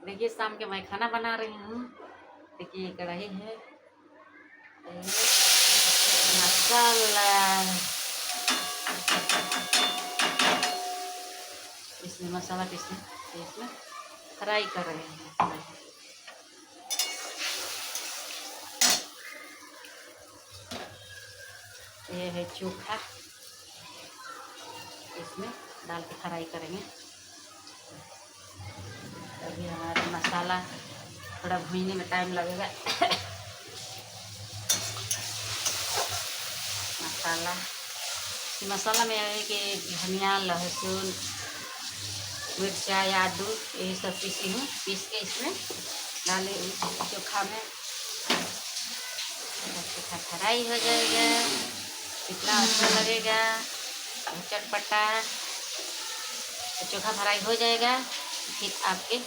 देखिए शाम के मैं खाना बना रही हूँ। देखिए कढ़ाई है, मसाला, इसमें मसाला पीसने इसमें फ्राई कर रहे हैं। ये है चोखा, इसमें डाल के फ्राई करेंगे। तभी हमारा मसाला थोड़ा भूनने में टाइम लगेगा। मसाला में है कि धनिया, लहसुन, मिर्चा, आदू यही सब पीसी हूँ। पीस के इसमें डाले चोखा में। चोखा फ्राई हो जाएगा, कितना अच्छा लगेगा, चटपटा। तो चोखा फ्राई हो जाएगा, फिर आपके